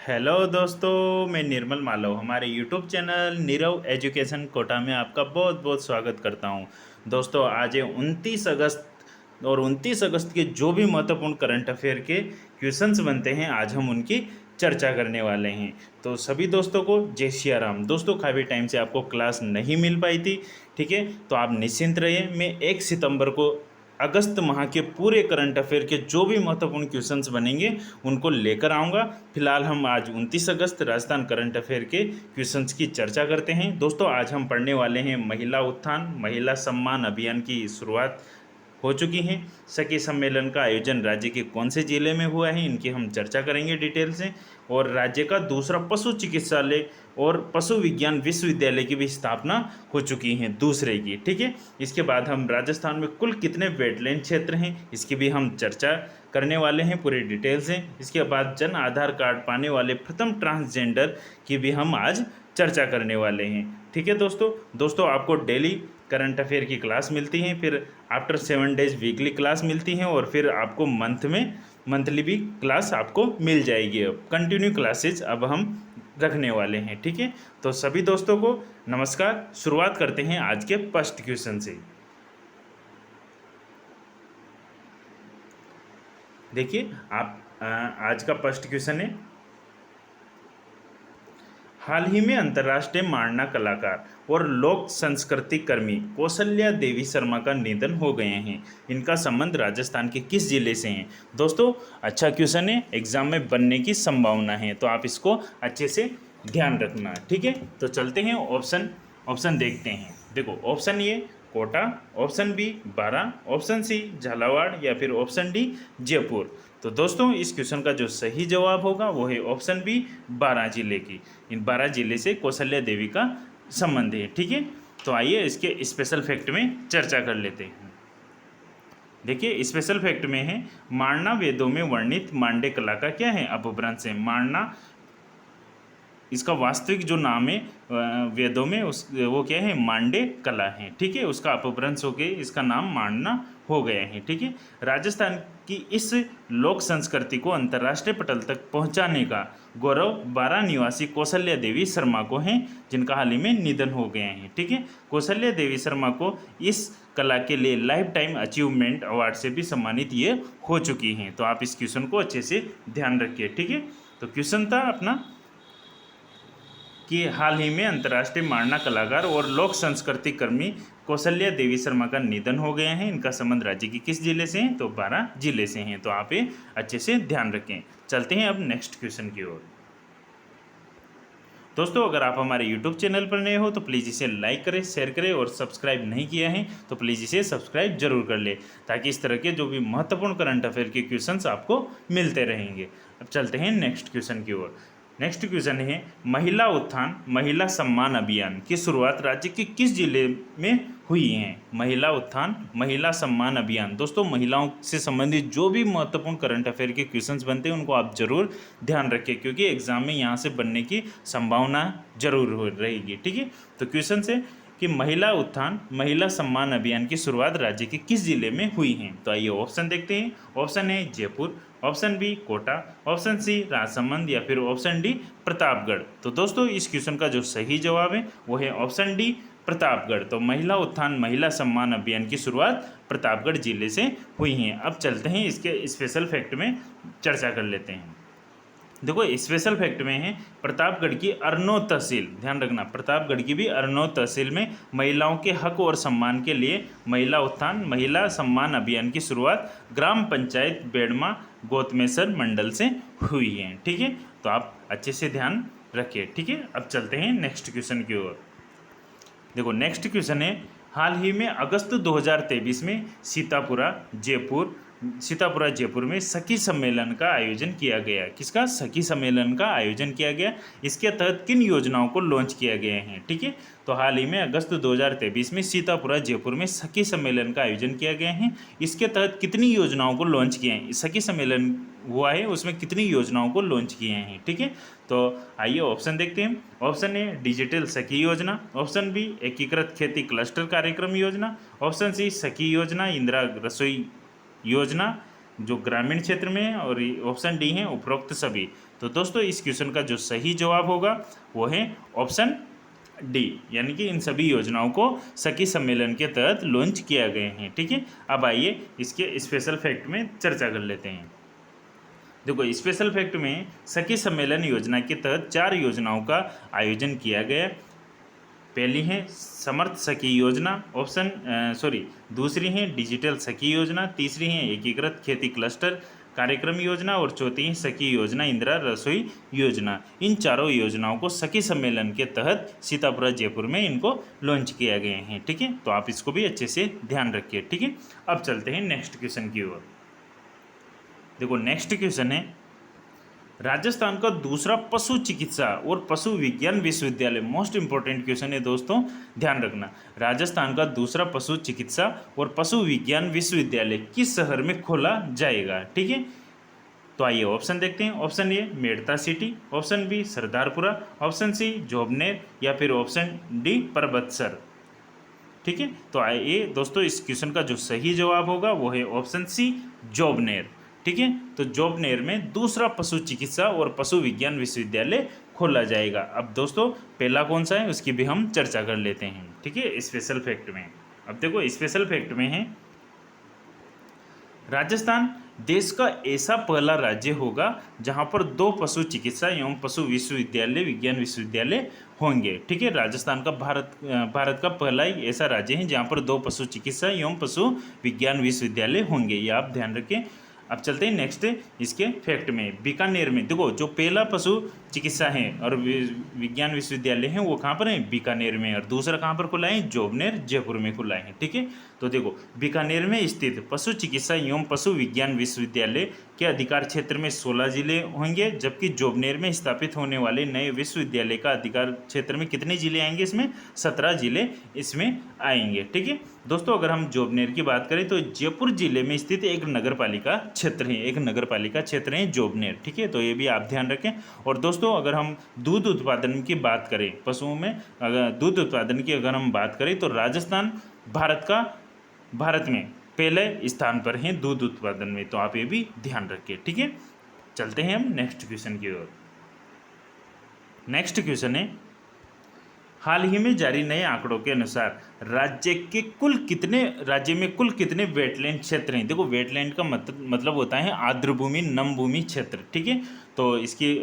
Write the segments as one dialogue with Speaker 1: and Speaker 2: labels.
Speaker 1: Hello दोस्तों, मैं निर्मल मालव हमारे YouTube channel Nirav education Kota में आपका बहुत बहुत स्वागत करता हूं। दोस्तों, आज है 29 अगस्त और 29 अगस्त के जो भी महत्वपूर्ण करंट अफेयर के क्वेश्चंस बनते हैं आज हम उनकी चर्चा करने वाले हैं। तो सभी दोस्तों को जय सिया राम। दोस्तों, काफ़ी टाइम से आपको क्लास नहीं मिल पाई थी, ठीक है, तो आप निश्चिंत रहिए। मैं 1 सितंबर को अगस्त माह के पूरे करंट अफेयर के जो भी महत्वपूर्ण क्वेश्चंस बनेंगे उनको लेकर आऊँगा। फिलहाल हम आज 29 अगस्त राजस्थान करंट अफेयर के क्वेश्चंस की चर्चा करते हैं। दोस्तों, आज हम पढ़ने वाले हैं महिला उत्थान महिला सम्मान अभियान की शुरुआत हो चुकी हैं। सखी सम्मेलन का आयोजन राज्य के कौन से जिले में हुआ है, इनकी हम चर्चा करेंगे डिटेल से। और राज्य का दूसरा पशु चिकित्सालय और पशु विज्ञान विश्वविद्यालय की भी स्थापना हो चुकी है, दूसरे की, ठीक है। इसके बाद हम राजस्थान में कुल कितने वेटलैंड क्षेत्र हैं इसकी भी हम चर्चा करने वाले हैं पूरी डिटेल से। इसके बाद जन आधार कार्ड पाने वाले प्रथम ट्रांसजेंडर की भी हम आज चर्चा करने वाले हैं, ठीक है। दोस्तों आपको डेली करंट अफेयर की क्लास मिलती हैं, फिर आफ्टर 7 डेज वीकली क्लास मिलती हैं, और फिर आपको मंथली भी क्लास आपको मिल जाएगी। अब कंटिन्यू क्लासेज अब हम रखने वाले हैं, ठीक है। तो सभी दोस्तों को नमस्कार। शुरुआत करते हैं आज के फर्स्ट क्वेश्चन से। देखिए आज का फर्स्ट क्वेश्चन है, हाल ही में अंतर्राष्ट्रीय मारना कलाकार और लोक संस्कृति कर्मी कौशल्या देवी शर्मा का निधन हो गए हैं। इनका संबंध राजस्थान के किस जिले से है? दोस्तों, अच्छा क्वेश्चन है, एग्जाम में बनने की संभावना है, तो आप इसको अच्छे से ध्यान रखना, ठीक है। तो चलते हैं ऑप्शन देखते हैं। देखो, option A Kota, option B Bara, option C Jhalawar या फिर ऑप्शन डी जयपुर। तो दोस्तों, इस क्वेश्चन का जो सही जवाब होगा वो है ऑप्शन बी, 12 जिले की। इन 12 जिले से कौशल्या देवी का संबंध है, ठीक है। तो आइए इसके स्पेशल फैक्ट में चर्चा कर लेते हैं। देखिए, स्पेशल फैक्ट में है, मारना वेदों में वर्णित मांडे कला का क्या है? अपभ्रंश है। मारना इसका वास्तविक जो नाम है वेदों में वो क्या है? मांडे कला है, ठीक है। उसका अपभ्रंश होकर इसका नाम मांडना हो गया है, ठीक है। राजस्थान की इस लोक संस्कृति को अंतर्राष्ट्रीय पटल तक पहुंचाने का गौरव 12 निवासी कौशल्या देवी शर्मा को है, जिनका हाल ही में निधन हो गए हैं, ठीक है। कौशल्या देवी शर्मा को इस कला के लिए लाइफ टाइम अचीवमेंट अवार्ड से भी सम्मानित ये हो चुकी हैं। तो आप इस क्वेश्चन को अच्छे से ध्यान रखिए, ठीक है। तो क्वेश्चन था अपना कि हाल ही में अंतर्राष्ट्रीय मारना कलाकार और लोक संस्कृति कर्मी कौशल्या देवी शर्मा का निधन हो गया है। इनका संबंध राज्य के किस जिले से है? तो 12 जिले से हैं। तो आप ये अच्छे से ध्यान रखें। चलते हैं अब नेक्स्ट क्वेश्चन की ओर। दोस्तों, अगर आप हमारे YouTube चैनल पर नए हो तो प्लीज़ इसे लाइक करें, शेयर करें, और सब्सक्राइब नहीं किया है तो प्लीज़ इसे सब्सक्राइब जरूर कर ले, ताकि इस तरह के जो भी महत्वपूर्ण करंट अफेयर के क्वेश्चंस आपको मिलते रहेंगे। अब चलते हैं नेक्स्ट क्वेश्चन की ओर। नेक्स्ट क्वेश्चन है, महिला उत्थान महिला सम्मान अभियान की शुरुआत राज्य के किस जिले में हुई है? महिला उत्थान महिला सम्मान अभियान। दोस्तों, महिलाओं से संबंधित जो भी महत्वपूर्ण करंट अफेयर के क्वेश्चंस बनते हैं उनको आप जरूर ध्यान रखें, क्योंकि एग्जाम में यहाँ से बनने की संभावना जरूर हो रहेगी, ठीक है। तो क्वेश्चन से कि महिला उत्थान महिला सम्मान अभियान की शुरुआत राज्य के किस जिले में हुई है? तो आइए ऑप्शन देखते हैं। Option A Jaipur, option B Kota, option C Rajsamand या फिर ऑप्शन डी प्रतापगढ़। तो दोस्तों, इस क्वेश्चन का जो सही जवाब है वो है ऑप्शन डी प्रतापगढ़। तो महिला उत्थान महिला सम्मान अभियान की शुरुआत प्रतापगढ़ जिले से हुई है। अब चलते हैं इसके स्पेशल फैक्ट में चर्चा कर लेते हैं। देखो, स्पेशल फैक्ट में है, प्रतापगढ़ की अरनौ तहसील, ध्यान रखना, प्रतापगढ़ की भी अरनौ तहसील में महिलाओं के हक और सम्मान के लिए महिला उत्थान महिला सम्मान अभियान की शुरुआत ग्राम पंचायत बेड़मा गोतमेसर मंडल से हुई है, ठीक है। तो आप अच्छे से ध्यान रखिए, ठीक है। अब चलते हैं नेक्स्ट क्वेश्चन की ओर। देखो, नेक्स्ट क्वेश्चन है, हाल ही में अगस्त 2023 में सीतापुरा जयपुर में सखी सम्मेलन का आयोजन किया गया। किसका? सखी सम्मेलन का आयोजन किया गया। इसके तहत किन योजनाओं को लॉन्च किया गया है, ठीक है। तो हाल ही में अगस्त 2023 में सीतापुरा जयपुर में सखी सम्मेलन का आयोजन किया गया है। इसके तहत कितनी योजनाओं को लॉन्च किए हैं? सखी सम्मेलन हुआ है, उसमें कितनी योजनाओं को लॉन्च किए हैं, ठीक है। तो आइए ऑप्शन देखते हैं। ऑप्शन ए डिजिटल सखी योजना, ऑप्शन बी एकीकृत खेती क्लस्टर कार्यक्रम योजना, ऑप्शन सी सखी योजना इंदिरा रसोई योजना, जो ग्रामीण क्षेत्र में है, और ऑप्शन डी है उपरोक्त सभी। तो दोस्तों इस क्वेश्चन का जो सही जवाब होगा वो है ऑप्शन डी, यानी कि इन सभी योजनाओं को सखी सम्मेलन के तहत लॉन्च किया गए हैं। ठीक है, अब आइए इसके स्पेशल फैक्ट में चर्चा कर लेते हैं। देखो स्पेशल फैक्ट में सखी सम्मेलन योजना के तहत 4 योजनाओं का आयोजन किया गया। पहली है समर्थ सखी योजना, दूसरी है डिजिटल सखी योजना, तीसरी है एकीकृत खेती क्लस्टर कार्यक्रम योजना, और चौथी है सखी योजना इंदिरा रसोई योजना। इन चारों योजनाओं को सखी सम्मेलन के तहत सीतापुर जयपुर में इनको लॉन्च किया गए हैं। ठीक है, तो आप इसको भी अच्छे से ध्यान रखिए। ठीक है, अब चलते हैं नेक्स्ट क्वेश्चन की ओर। देखो नेक्स्ट क्वेश्चन है राजस्थान का दूसरा पशु चिकित्सा और पशु विज्ञान विश्वविद्यालय, मोस्ट इंपॉर्टेंट क्वेश्चन है दोस्तों, ध्यान रखना। राजस्थान का दूसरा पशु चिकित्सा और पशु विज्ञान विश्वविद्यालय किस शहर में खोला जाएगा? ठीक है, तो आइए ऑप्शन देखते हैं। Option A Merta city, option B Sardarpura, option C Jobner, या फिर ऑप्शन डी परबतसर। ठीक है, तो आइए दोस्तों इस क्वेश्चन का जो सही जवाब होगा वो है ऑप्शन सी जोबनेर। ठीक है, तो जोबनेर में दूसरा पशु चिकित्सा और पशु विज्ञान विश्वविद्यालय खोला जाएगा। अब दोस्तों पहला कौन सा है उसकी भी हम चर्चा कर लेते हैं। ठीक है, स्पेशल फैक्ट में अब देखो स्पेशल फैक्ट में है राजस्थान देश का ऐसा पहला राज्य होगा जहां पर 2 पशु चिकित्सा एवं पशु विश्वविद्यालय विज्ञान विश्वविद्यालय होंगे। ठीक है, राजस्थान का भारत का पहला ही ऐसा राज्य है जहां पर 2 पशु चिकित्सा एवं पशु विज्ञान विश्वविद्यालय होंगे, ये आप ध्यान रखें। अब चलते हैं नेक्स्ट इसके फैक्ट में। बीकानेर में देखो जो पहला पशु चिकित्सा है और विज्ञान विश्वविद्यालय है वो कहाँ पर है? बीकानेर में। और दूसरा कहाँ पर खुला है? जोबनेर जयपुर में खुला है। ठीक है, तो देखो बीकानेर में स्थित पशु चिकित्सा एवं पशु विज्ञान विश्वविद्यालय के अधिकार क्षेत्र में 16 जिले होंगे, जबकि जोबनेर में स्थापित होने वाले नए विश्वविद्यालय का अधिकार क्षेत्र में कितने जिले आएंगे? इसमें 17 जिले इसमें आएंगे। ठीक है दोस्तों, अगर हम जोबनेर की बात करें तो जयपुर जिले में स्थित एक नगर पालिका क्षेत्र है, एक नगर पालिका क्षेत्र है जोबनेर। ठीक है, तो ये भी आप ध्यान रखें। और दोस्तों अगर हम दूध उत्पादन की बात करें, पशुओं में अगर दूध उत्पादन की अगर हम बात करें तो राजस्थान भारत में पहले स्थान पर है दूध उत्पादन में, तो आप ये भी ध्यान रखिए। ठीक है, चलते हैं हम नेक्स्ट क्वेश्चन की ओर। नेक्स्ट क्वेश्चन है हाल ही में जारी नए आंकड़ों के अनुसार राज्य में कुल कितने वेटलैंड क्षेत्र हैं? देखो वेटलैंड का मतलब होता है आर्द्र भूमि, नम भूमि क्षेत्र। ठीक है, तो इसकी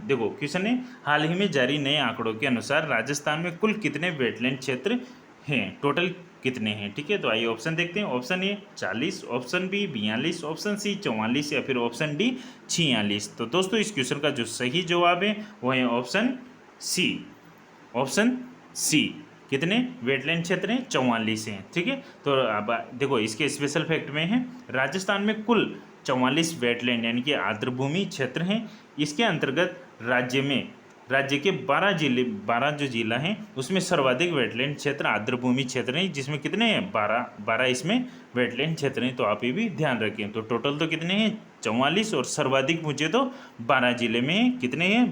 Speaker 1: देखो क्वेश्चन है हाल ही में जारी नए आंकड़ों के अनुसार राजस्थान में कुल कितने वेटलैंड क्षेत्र हैं, टोटल कितने हैं? ठीक है, तो आइए ऑप्शन देखते हैं। Option A 40, option B 42, option C 44, या फिर ऑप्शन डी 46। तो दोस्तों इस क्वेश्चन का जो सही जवाब है वो है ऑप्शन सी। ऑप्शन सी कितने वेटलैंड क्षेत्र हैं? 44 हैं। ठीक है, तो अब देखो इसके स्पेशल फैक्ट में है राजस्थान में कुल 44 वेटलैंड यानी कि आर्द्र भूमि क्षेत्र हैं। इसके अंतर्गत राज्य के 12 जो जिला हैं उसमें सर्वाधिक वेटलैंड क्षेत्र आर्द्र भूमि क्षेत्र हैं, जिसमें कितने हैं? 12 इसमें वेटलैंड क्षेत्र हैं। तो आप ये भी ध्यान रखें। तो टोटल तो कितने हैं? 44, और सर्वाधिक पूछे तो 12 जिले में कितने हैं?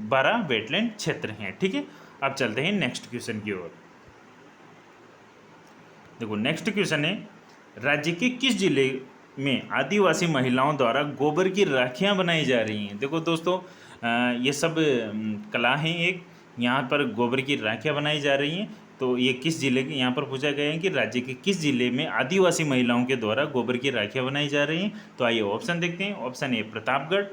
Speaker 1: 12 वेटलैंड क्षेत्र हैं। ठीक है, अब चलते हैं नेक्स्ट क्वेश्चन की ओर। देखो नेक्स्ट क्वेश्चन है राज्य के किस जिले में आदिवासी महिलाओं द्वारा गोबर की राखियां बनाई जा रही हैं? देखो दोस्तों ये सब कला है एक, यहाँ पर गोबर की राखियां बनाई जा रही हैं। तो ये किस जिले के, यहाँ पर पूछा गया है कि राज्य के किस जिले में आदिवासी महिलाओं के द्वारा गोबर की राखियां बनाई जा रही हैं? तो आइए ऑप्शन देखते हैं। Option A Pratapgarh,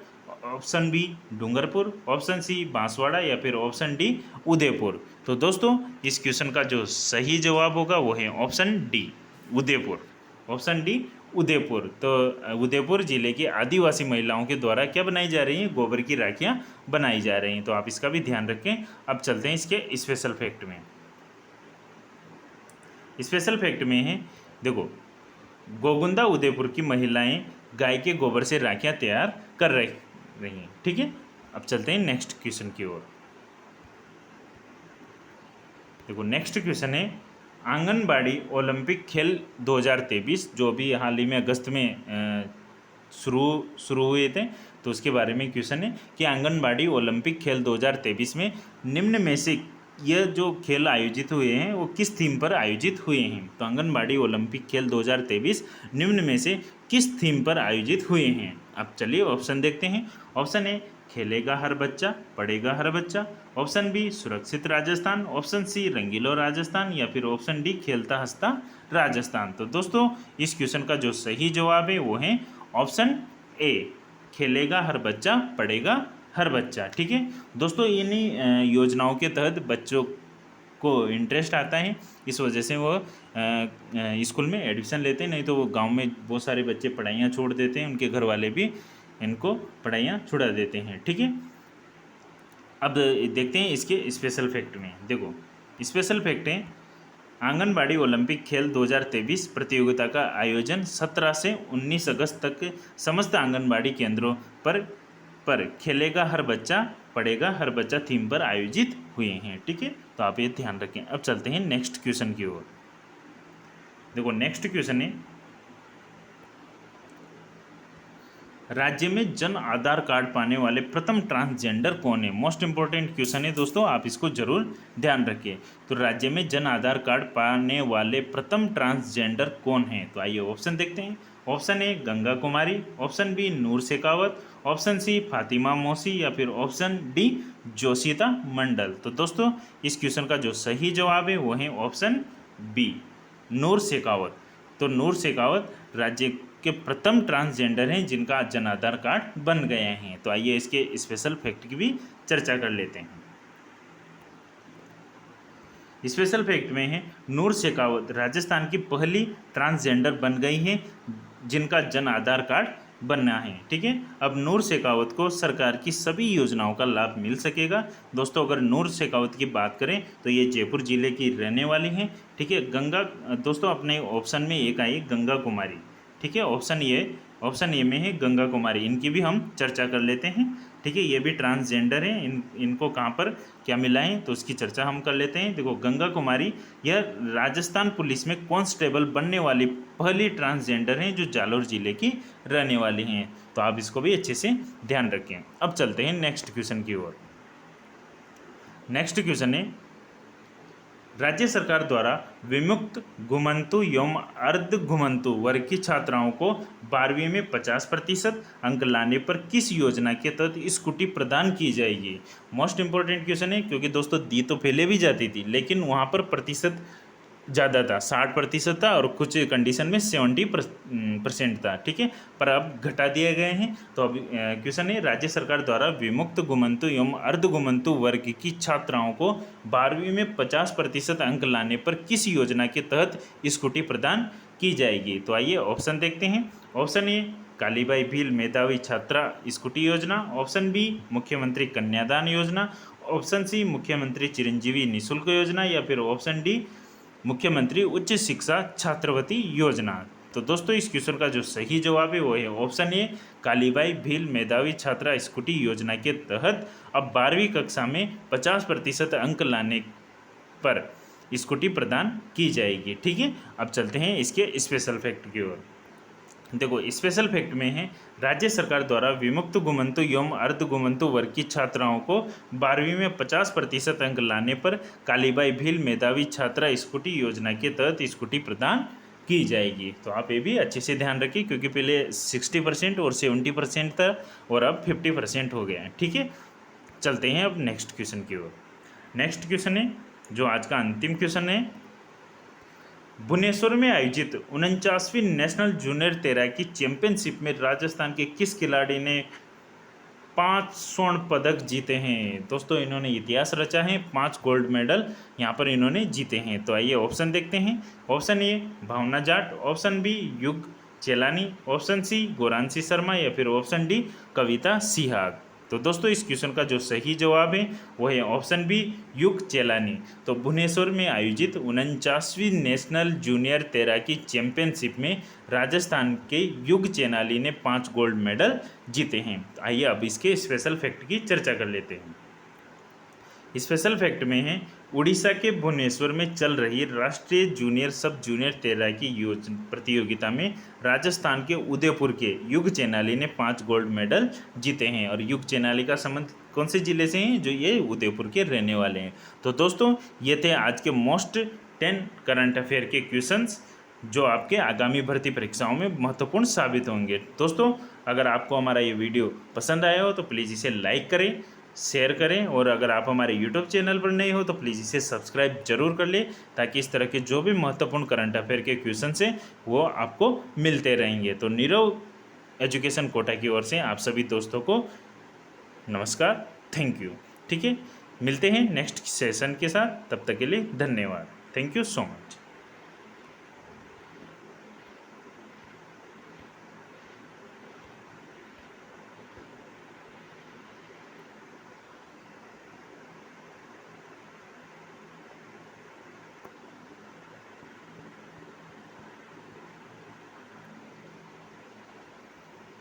Speaker 1: option B Dungarpur, option C Banswara, या फिर ऑप्शन डी उदयपुर। तो दोस्तों इस क्वेश्चन का जो सही जवाब होगा वो है option D Udaipur. Option D Udaipur. तो उदयपुर जिले के आदिवासी महिलाओं के द्वारा क्या बनाई जा रही हैं? गोबर की राखियां बनाई जा रही हैं। तो आप इसका भी ध्यान रखें। अब चलते हैं इसके स्पेशल फैक्ट में। स्पेशल फैक्ट में है देखो गोगुंदा उदयपुर की महिलाएं गाय के गोबर से राखियां तैयार कर रही हैं। ठीक है, अब चलते हैं नेक्स्ट क्वेश्चन की ओर। देखो नेक्स्ट क्वेश्चन है आंगनबाड़ी ओलंपिक खेल 2023 जो भी हाल ही में अगस्त में शुरू हुए थे, तो उसके बारे में क्वेश्चन है कि आंगनबाड़ी ओलंपिक खेल 2023 में निम्न में से यह जो खेल आयोजित हुए हैं वो किस थीम पर आयोजित हुए हैं? तो आंगनबाड़ी ओलंपिक खेल 2023 निम्न में से किस थीम पर आयोजित हुए हैं। अब चलिए ऑप्शन देखते हैं। ऑप्शन ए खेलेगा हर बच्चा पढ़ेगा हर बच्चा, ऑप्शन बी सुरक्षित राजस्थान, ऑप्शन सी रंगीलो राजस्थान, या फिर ऑप्शन डी खेलता हंसता राजस्थान। तो दोस्तों इस क्वेश्चन का जो सही जवाब है वो है ऑप्शन ए खेलेगा हर बच्चा पढ़ेगा हर बच्चा। ठीक है दोस्तों, इन्हीं योजनाओं के तहत बच्चों को इंटरेस्ट आता है, इस वजह से वो स्कूल में एडमिशन लेते हैं। नहीं तो वो गांव में बहुत सारे बच्चे पढ़ाइयाँ छोड़ देते हैं, उनके घर वाले भी इनको पढ़ाइयाँ छुड़ा देते हैं। ठीक है, अब देखते हैं इसके स्पेशल फैक्ट में। देखो स्पेशल फैक्ट है, आंगनबाड़ी ओलंपिक खेल 2023 प्रतियोगिता का आयोजन 17 से 19 अगस्त तक समस्त आंगनबाड़ी केंद्रों पर खेलेगा हर बच्चा पढ़ेगा हर बच्चा थीम पर आयोजित हुए हैं। ठीक है, तो आप ये ध्यान रखें। अब चलते हैं नेक्स्ट क्वेश्चन की ओर। देखो नेक्स्ट क्वेश्चन है, राज्य में जन आधार कार्ड पाने वाले प्रथम ट्रांसजेंडर कौन है। मोस्ट इंपॉर्टेंट क्वेश्चन है दोस्तों, आप इसको जरूर ध्यान रखिए। तो राज्य में जन आधार कार्ड पाने वाले प्रथम ट्रांसजेंडर कौन है। तो आइए ऑप्शन देखते हैं। Option A Ganga Kumari, option B Noor Shekhawat, option C Fatima Mausi, या फिर ऑप्शन डी जोशिता मंडल। तो दोस्तों इस क्वेश्चन का जो सही जवाब है वो है ऑप्शन बी नूर शेखावत। तो नूर शेखावत राज्य के प्रथम ट्रांसजेंडर हैं जिनका जन आधार कार्ड बन गए हैं। तो आइए इसके स्पेशल फैक्ट की भी चर्चा कर लेते हैं। स्पेशल फैक्ट में है नूर शेखावत राजस्थान की पहली ट्रांसजेंडर बन गई हैं जिनका जन आधार कार्ड बनना है। ठीक है, अब नूर शेखावत को सरकार की सभी योजनाओं का लाभ मिल सकेगा। दोस्तों अगर नूर शेखावत की बात करें तो ये जयपुर जिले की रहने वाली हैं। ठीक है, गंगा दोस्तों अपने ऑप्शन में एक आई गंगा कुमारी। ठीक है, ऑप्शन ए में है गंगा कुमारी, इनकी भी हम चर्चा कर लेते हैं। ठीक है, ये भी ट्रांसजेंडर हैं, इनको कहाँ पर क्या मिला है तो उसकी चर्चा हम कर लेते हैं। देखो गंगा कुमारी यह राजस्थान पुलिस में कांस्टेबल बनने वाली पहली ट्रांसजेंडर हैं जो जालोर जिले की रहने वाली हैं। तो आप इसको भी अच्छे से ध्यान रखें। अब चलते हैं नेक्स्ट क्वेश्चन की ओर। नेक्स्ट क्वेश्चन है, राज्य सरकार द्वारा विमुक्त घुमंतु एवं अर्ध घुमंतु वर्ग की छात्राओं को 12वीं में 50% अंक लाने पर किस योजना के तहत स्कूटी प्रदान की जाएगी। मोस्ट इंपॉर्टेंट क्वेश्चन है, क्योंकि दोस्तों दी तो पहले भी जाती थी लेकिन वहाँ पर प्रतिशत ज़्यादा था, 60% था और कुछ कंडीशन में 70% था। ठीक है, पर अब घटा दिए गए हैं। तो अब क्वेश्चन है, राज्य सरकार द्वारा विमुक्त घुमंतु एवं अर्ध घुमंतु वर्ग की छात्राओं को 12वीं में 50% अंक लाने पर किस योजना के तहत स्कूटी प्रदान की जाएगी। तो आइए ऑप्शन देखते हैं। ऑप्शन ए कालीबाई भील मेधावी छात्रा स्कूटी योजना, ऑप्शन बी मुख्यमंत्री कन्यादान योजना, ऑप्शन सी मुख्यमंत्री चिरंजीवी निःशुल्क योजना, या फिर ऑप्शन डी मुख्यमंत्री उच्च शिक्षा छात्रवृत्ति योजना। तो दोस्तों इस क्वेश्चन का जो सही जवाब है वो है ऑप्शन ए कालीबाई भील मेधावी छात्रा स्कूटी योजना के तहत अब 12वीं कक्षा में 50% अंक लाने पर स्कूटी प्रदान की जाएगी। ठीक है, अब चलते हैं इसके स्पेशल फैक्ट की ओर। देखो स्पेशल फैक्ट में है, राज्य सरकार द्वारा विमुक्त घुमंतु एवं अर्ध घुमंतु वर्ग की छात्राओं को 12वीं में 50% अंक लाने पर कालीबाई भील मेधावी छात्रा स्कूटी योजना के तहत स्कूटी प्रदान की जाएगी। तो आप ये भी अच्छे से ध्यान रखिए, क्योंकि पहले 60% और 70% था और अब 50% हो गया है। ठीक है, चलते हैं अब नेक्स्ट क्वेश्चन की ओर। नेक्स्ट क्वेश्चन है जो आज का अंतिम क्वेश्चन है, भुवनेश्वर में आयोजित 49वीं नेशनल जूनियर तैराकी चैंपियनशिप में राजस्थान के किस खिलाड़ी ने 5 स्वर्ण पदक जीते हैं। दोस्तों इन्होंने इतिहास रचा है, 5 गोल्ड मेडल यहाँ पर इन्होंने जीते हैं। तो आइए ऑप्शन देखते हैं। Option A Bhawna Jat, option B Yug Chelani, option C Goranshi Sharma, या फिर ऑप्शन डी कविता सिहाग। तो दोस्तों इस क्वेश्चन का जो सही जवाब है वो है ऑप्शन बी युग चेलानी। तो भुवनेश्वर में आयोजित 49वीं नेशनल जूनियर तैराकी चैंपियनशिप में राजस्थान के युग चेलानी ने 5 गोल्ड मेडल जीते हैं। आइए अब इसके स्पेशल फैक्ट की चर्चा कर लेते हैं। स्पेशल फैक्ट में है, उड़ीसा के भुवनेश्वर में चल रही राष्ट्रीय जूनियर सब जूनियर तैराकी प्रतियोगिता में राजस्थान के उदयपुर के युग चेनाली ने 5 गोल्ड मेडल जीते हैं। और युग चेनाली का संबंध कौन से जिले से हैं, जो ये उदयपुर के रहने वाले हैं। तो दोस्तों ये थे आज के मोस्ट 10 करंट अफेयर के क्वेश्चंस। जो आपके आगामी भर्ती परीक्षाओं में महत्वपूर्ण साबित होंगे। दोस्तों, अगर आपको हमारा ये वीडियो पसंद आया हो तो प्लीज़ इसे लाइक करें, शेयर करें, और अगर आप हमारे यूट्यूब चैनल पर नए हो तो प्लीज़ इसे सब्सक्राइब जरूर कर लें, ताकि इस तरह के जो भी महत्वपूर्ण करंट अफेयर के क्वेश्चन हैं वो आपको मिलते रहेंगे। तो नीरव एजुकेशन कोटा की ओर से आप सभी दोस्तों को नमस्कार, थैंक यू। ठीक है, मिलते हैं नेक्स्ट सेशन के साथ, तब तक के लिए धन्यवाद, थैंक यू सो मच।